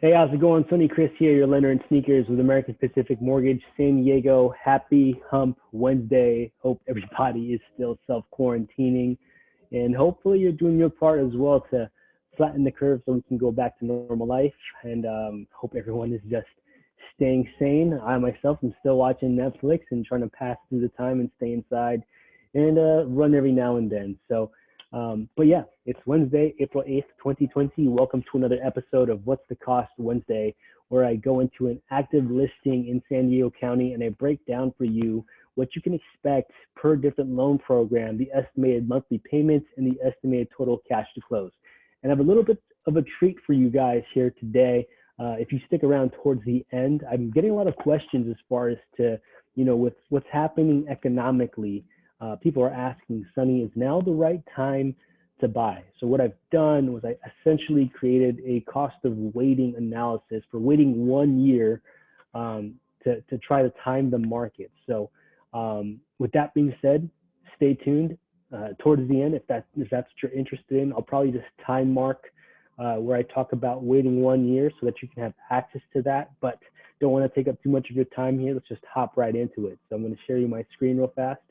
Hey, how's it going? Sonny Chris here, your lender in sneakers with American Pacific Mortgage, San Diego. Happy Hump Wednesday. Hope everybody is still self-quarantining, and hopefully you're doing your part as well to flatten the curve so we can go back to normal life. And hope everyone is just staying sane. I myself am still watching Netflix and trying to pass through the time and stay inside and run every now and then. But yeah, it's Wednesday, April 8th, 2020. Welcome to another episode of What's the Cost Wednesday, where I go into an active listing in San Diego County and I break down for you what you can expect per different loan program, the estimated monthly payments, and the estimated total cash to close. And I have a little bit of a treat for you guys here today. If you stick around towards the end, I'm getting a lot of questions as far as to, with what's happening economically. People are asking, Sonny, is now the right time to buy? So what I've done was I essentially created a cost of waiting analysis for waiting 1 year to try to time the market. So with that being said, stay tuned towards the end if that's what you're interested in. I'll probably just time mark where I talk about waiting 1 year so that you can have access to that, but don't want to take up too much of your time here. Let's just hop right into it. So I'm going to share you my screen real fast.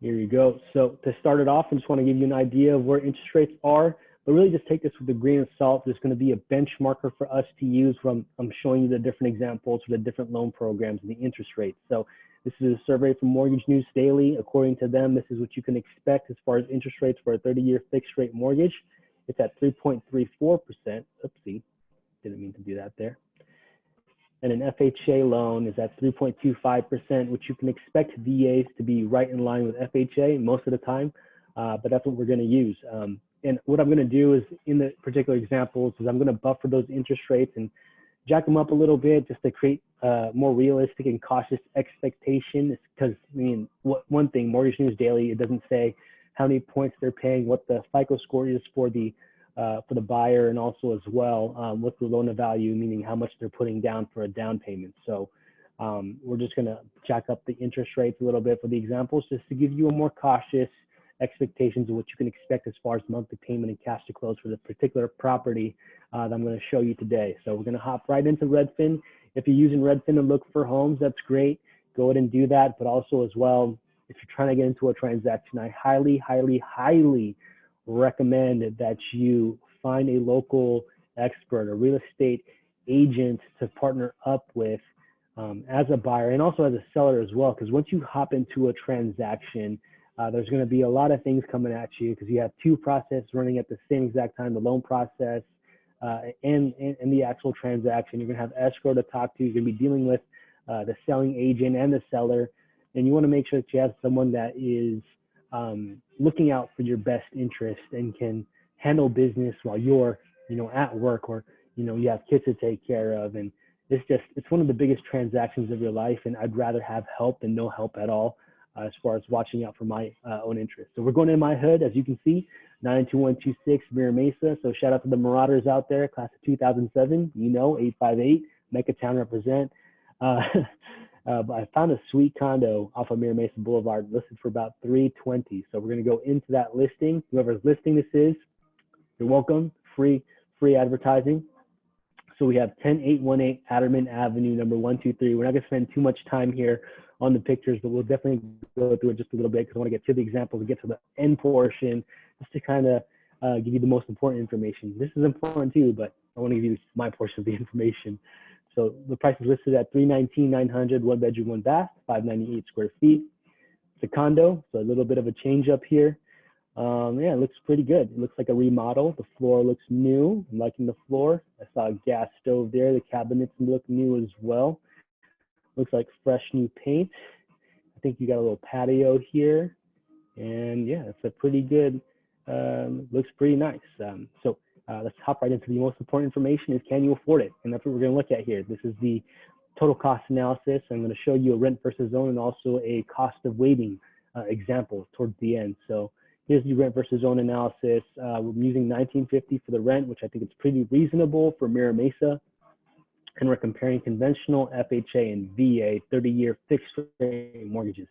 Here you go. So to start it off, I just want to give you an idea of where interest rates are, but really just take this with a grain of salt. There's going to be a benchmarker for us to use from I'm showing you the different examples for the different loan programs and the interest rates. So this is a survey from Mortgage News Daily. According to them, this is what you can expect as far as interest rates for a 30-year fixed rate mortgage. It's at 3.34%. Oopsie, didn't mean to do that there. And an FHA loan is at 3.25%, which you can expect VAs to be right in line with FHA most of the time, but that's what we're going to use. And what I'm going to do is, in the particular examples, is I'm going to buffer those interest rates and jack them up a little bit just to create more realistic and cautious expectation. Because, one thing, Mortgage News Daily, it doesn't say how many points they're paying, what the FICO score is for the buyer, and also as well what's the loan to value, meaning how much they're putting down for a down payment. So we're just going to jack up the interest rates a little bit for the examples, just to give you a more cautious expectations of what you can expect as far as monthly payment and cash to close for the particular property that I'm going to show you today. So we're going to hop right into Redfin. If you're using Redfin to look for homes, that's great. Go ahead and do that. But also as well, if you're trying to get into a transaction, I highly, highly, highly recommend that you find a local expert, a real estate agent to partner up with as a buyer and also as a seller as well. Because once you hop into a transaction, there's going to be a lot of things coming at you because you have two processes running at the same exact time, the loan process and the actual transaction. You're going to have escrow to talk to. You're going to be dealing with the selling agent and the seller. And you want to make sure that you have someone that is looking out for your best interest and can handle business while you're, at work, or, you have kids to take care of. And it's one of the biggest transactions of your life. And I'd rather have help than no help at all as far as watching out for my own interests. So we're going in my hood, as you can see, 92126 Mira Mesa. So shout out to the Marauders out there, class of 2007, 858, Mecca Town represent. But I found a sweet condo off of Mira Mesa Boulevard listed for about $320. So we're going to go into that listing. Whoever's listing this is, you're welcome. Free advertising. So we have 10818 Adderman Avenue, number 123. We're not going to spend too much time here on the pictures, but we'll definitely go through it just a little bit because I want to get to the examples and get to the end portion just to kind of give you the most important information. This is important too, but I want to give you my portion of the information. So the price is listed at $319,900, 1 bedroom, 1 bath, 598 square feet. It's a condo, so a little bit of a change up here. Yeah, it looks pretty good. It looks like a remodel. The floor looks new. I'm liking the floor. I saw a gas stove there. The cabinets look new as well. Looks like fresh new paint. I think you got a little patio here. And yeah, it's a pretty good, looks pretty nice. Let's hop right into the most important information is, can you afford it? And that's what we're going to look at here. This is the total cost analysis. I'm going to show you a rent versus own and also a cost of waiting example towards the end. So here's the rent versus own analysis. We're using $19.50 for the rent, which I think is pretty reasonable for Mira Mesa. And we're comparing conventional FHA and VA 30-year fixed rate mortgages.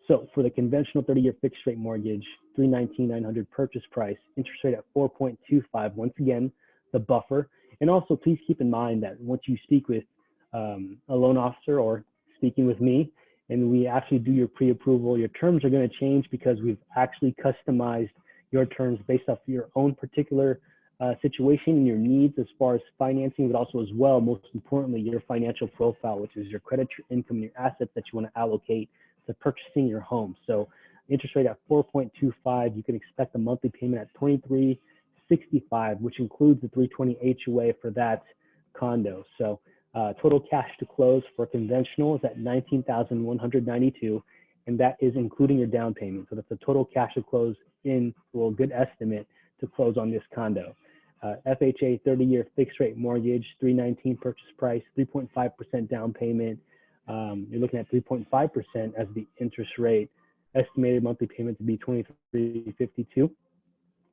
So for the conventional 30-year fixed rate mortgage, $319,900 purchase price, interest rate at 4.25. Once again, the buffer. And also, please keep in mind that once you speak with a loan officer or speaking with me, and we actually do your pre-approval, your terms are going to change because we've actually customized your terms based off your own particular situation and your needs as far as financing, but also as well, most importantly, your financial profile, which is your credit, your income, your assets that you want to allocate to purchasing your home. So interest rate at 4.25, you can expect a monthly payment at $23.65, which includes the 320 HOA for that condo. So total cash to close for conventional is at $19,192, and that is including your down payment. So that's the total cash to close in, well, good estimate to close on this condo. FHA 30-year fixed rate mortgage, $319 purchase price, 3.5% down payment. You're looking at 3.5% as the interest rate. Estimated monthly payment to be $23.52.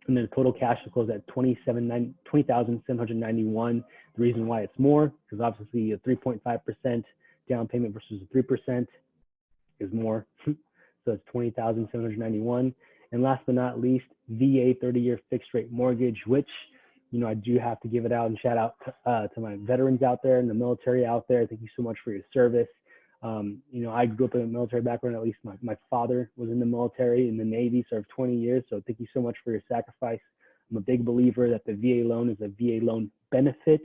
And then total cash to close at $20,791. The reason why it's more, because obviously a 3.5% down payment versus a 3% is more. So it's $20,791. And last but not least, VA 30-year fixed rate mortgage, which, you know, I do have to give it out and shout out to my veterans out there and the military out there. Thank you so much for your service. You know, I grew up in a military background. At least my father was in the military, in the Navy, served 20 years. So thank you so much for your sacrifice. I'm a big believer that the VA loan is a VA loan benefit.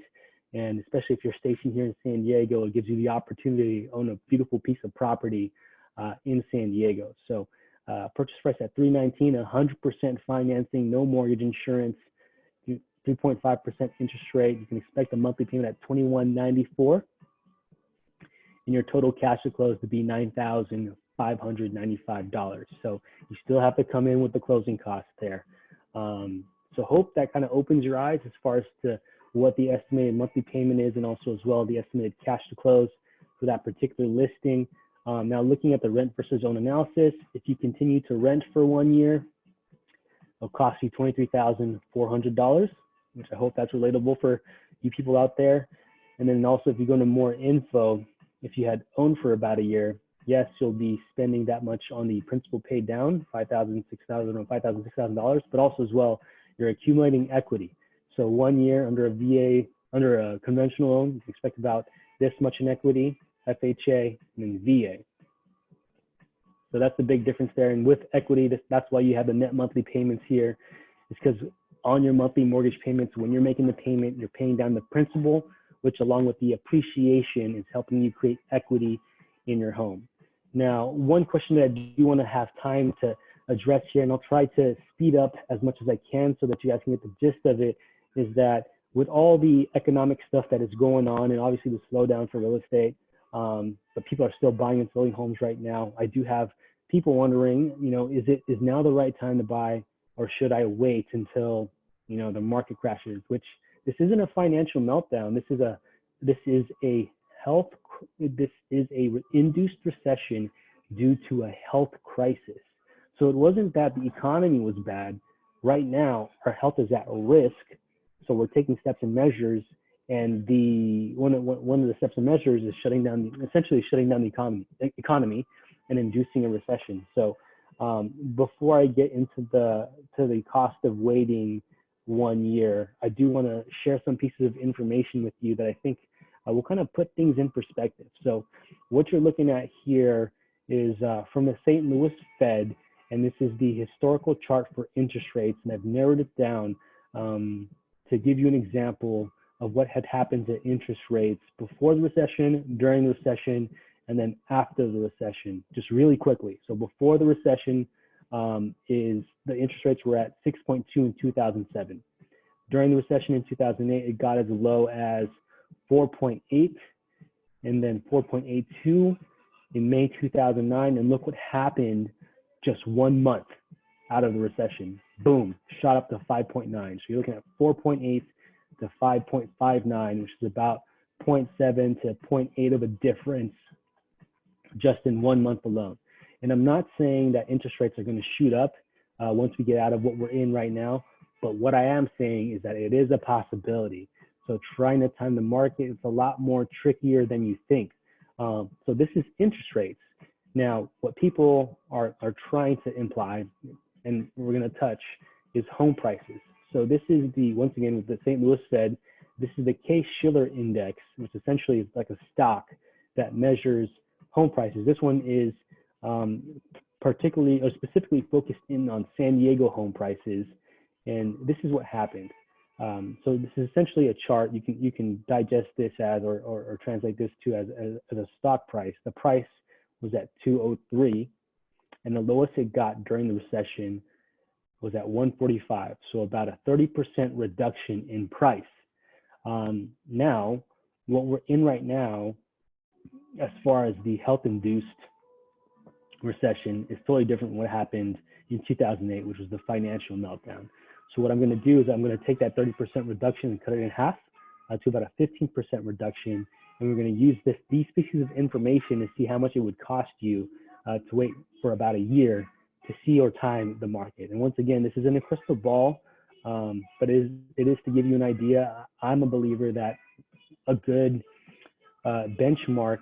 And especially if you're stationed here in San Diego, it gives you the opportunity to own a beautiful piece of property in San Diego. So purchase price at $319, 100% financing, no mortgage insurance, 3.5% interest rate. You can expect a monthly payment at $21.94. And your total cash to close to be $9,595. So you still have to come in with the closing costs there. So hope that kind of opens your eyes as far as to what the estimated monthly payment is, and also as well the estimated cash to close for that particular listing. Now looking at the rent versus own analysis, if you continue to rent for 1 year, it'll cost you $23,400, which I hope that's relatable for you people out there. And then also if you go into more info, if you had owned for about a year, yes, you'll be spending that much on the principal paid down, $5,000, but also as well, you're accumulating equity. So 1 year under a VA, under a conventional loan, you can expect about this much in equity, FHA, and then VA. So that's the big difference there. And with equity, that's why you have the net monthly payments here. It's because on your monthly mortgage payments, when you're making the payment, you're paying down the principal, which along with the appreciation is helping you create equity in your home. Now, one question that I do want to have time to address here, and I'll try to speed up as much as I can so that you guys can get the gist of it, is that with all the economic stuff that is going on, and obviously the slowdown for real estate, but people are still buying and selling homes right now. I do have people wondering, you know, is now the right time to buy, or should I wait until, you know, the market crashes? Which this isn't a financial meltdown. This is a induced recession due to a health crisis. So it wasn't that the economy was bad. Right now, our health is at risk. So we're taking steps and measures, and one of the steps and measures is essentially shutting down the economy and inducing a recession. So before I get into the cost of waiting 1 year, I do want to share some pieces of information with you that I think will kind of put things in perspective. So what you're looking at here is from the St. Louis Fed, and this is the historical chart for interest rates, and I've narrowed it down to give you an example of what had happened to interest rates before the recession, during the recession, and then after the recession, just really quickly. So before the recession is the interest rates were at 6.2 in 2007. During the recession in 2008, it got as low as 4.8 and then 4.82 in May 2009. And look what happened just 1 month out of the recession. Boom, shot up to 5.9. So you're looking at 4.8 to 5.59, which is about 0.7 to 0.8 of a difference just in 1 month alone. And I'm not saying that interest rates are going to shoot up once we get out of what we're in right now, but what I am saying is that it is a possibility. So trying to time the market is a lot more trickier than you think. So this is interest rates. Now, what people are trying to imply, and we're going to touch, is home prices. So this is the, once again, with the St. Louis Fed, this is the Case-Shiller Index, which essentially is like a stock that measures home prices. This one is particularly or specifically focused in on San Diego home prices. And this is what happened. So this is essentially a chart. You can digest this as or translate this to as a stock price. The price was at 203, and the lowest it got during the recession was at 145. So about a 30% reduction in price. Now, what we're in right now, as far as the health-induced recession, is totally different from what happened in 2008, which was the financial meltdown. So what I'm going to do is I'm going to take that 30% reduction and cut it in half to about a 15% reduction, and we're going to use these pieces of information to see how much it would cost you to wait for about a year to see or time the market. And once again, this isn't a crystal ball, but it is to give you an idea. I'm a believer that a good benchmark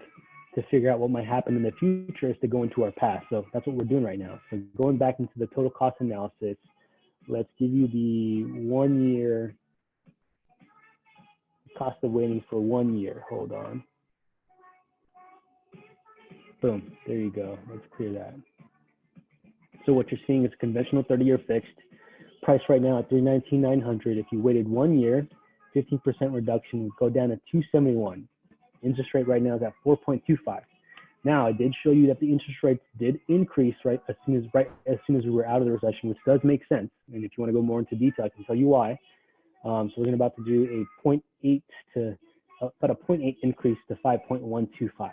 to figure out what might happen in the future is to go into our past. So that's what we're doing right now. So going back into the total cost analysis, let's give you the 1 year cost of waiting for 1 year. Hold on. Boom, there you go. Let's clear that. So what you're seeing is conventional 30-year fixed price right now at $319,900. If you waited 1 year, 15% reduction would go down to $271. Interest rate right now is at 4.25. Now, I did show you that the interest rates did increase right as soon as we were out of the recession, which does make sense. And if you want to go more into detail, I can tell you why. So we're about to do a 0.8 to about a 0.8 increase to 5.125.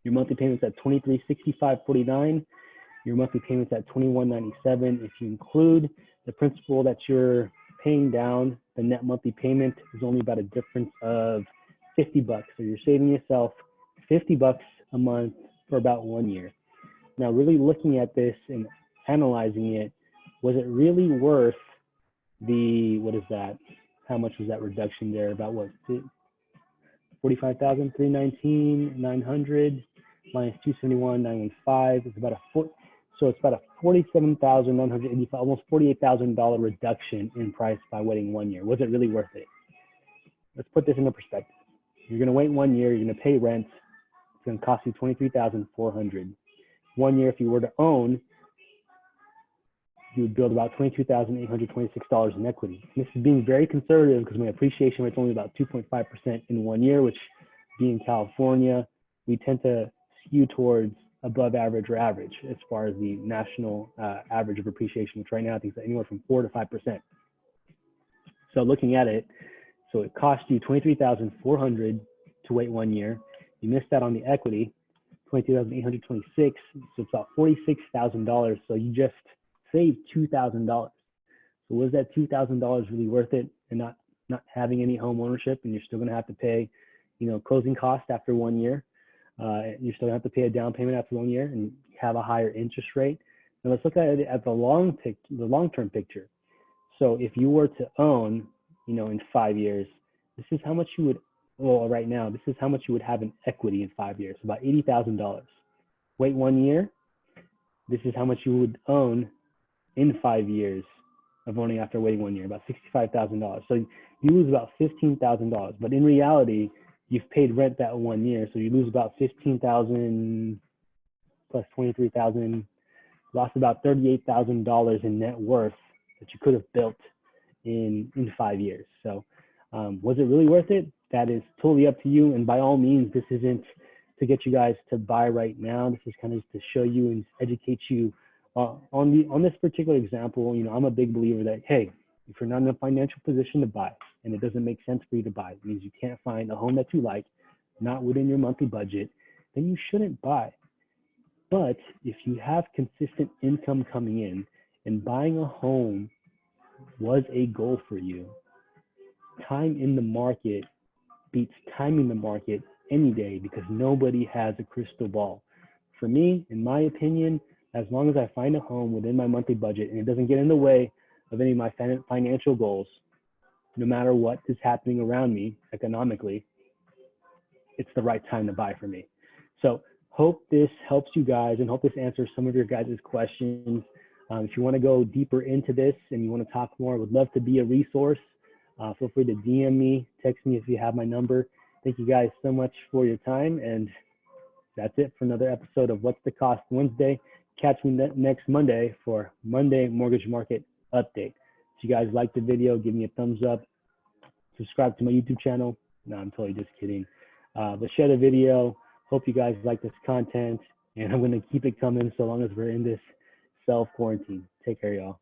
Your monthly payments at $2365.49. Your monthly payments at $2197. If you include the principal that you're paying down, the net monthly payment is only about a difference of $50. So you're saving yourself $50 a month for about 1 year. Now, really looking at this and analyzing it, was it really worth the, what is that? How much was that reduction there? About what? 45,000, 319, 900 minus 271, 915. It's about so it's about a 47,985, almost $48,000 reduction in price by waiting 1 year. Was it really worth it? Let's put this into perspective. You're going to wait 1 year. You're going to pay rent. It's going to cost you $23,400. 1 year, if you were to own, you would build about $22,826 in equity. This is being very conservative because my appreciation rate's only about 2.5% in 1 year, which being California, we tend to skew towards above average or average as far as the national average of appreciation, which right now I think is anywhere from 4 to 5%. So looking at it, so it cost you $23,400 to wait 1 year. You missed out on the equity, $22,826. So it's about $46,000. So you just saved $2,000. So was that $2,000 really worth it, and not having any home ownership, and you're still going to have to pay, closing costs after 1 year? You're still going to have to pay a down payment after 1 year and have a higher interest rate. Now let's look at it at the long-term picture. So if you were to own, in 5 years, this is how much you would, right now, this is how much you would have in equity in 5 years, about $80,000. Wait 1 year, this is how much you would own in 5 years of owning after waiting 1 year, about $65,000. So you lose about $15,000, but in reality, you've paid rent that 1 year, so you lose about $15,000 plus $23,000, lost about $38,000 in net worth that you could have built in 5 years. So was it really worth it? That is totally up to you. And by all means, this isn't to get you guys to buy right now. This is kind of just to show you and educate you on this particular example. I'm a big believer that, hey, if you're not in a financial position to buy and it doesn't make sense for you to buy, it means you can't find a home that you like, not within your monthly budget, then you shouldn't buy. But if you have consistent income coming in and buying a home was a goal for you, time in the market beats timing the market any day, because nobody has a crystal ball. For me, in my opinion, as long as I find a home within my monthly budget and it doesn't get in the way of any of my financial goals, no matter what is happening around me economically, it's the right time to buy for me. So hope this helps you guys and hope this answers some of your guys' questions. If you want to go deeper into this and you want to talk more, I would love to be a resource. Feel free to DM me, text me if you have my number. Thank you guys so much for your time. And that's it for another episode of What's the Cost Wednesday. Catch me next Monday for Monday Mortgage Market Update. If you guys like the video, give me a thumbs up. Subscribe to my YouTube channel. No, I'm totally just kidding. But share the video. Hope you guys like this content. And I'm going to keep it coming so long as we're in this self-quarantine. Take care, y'all.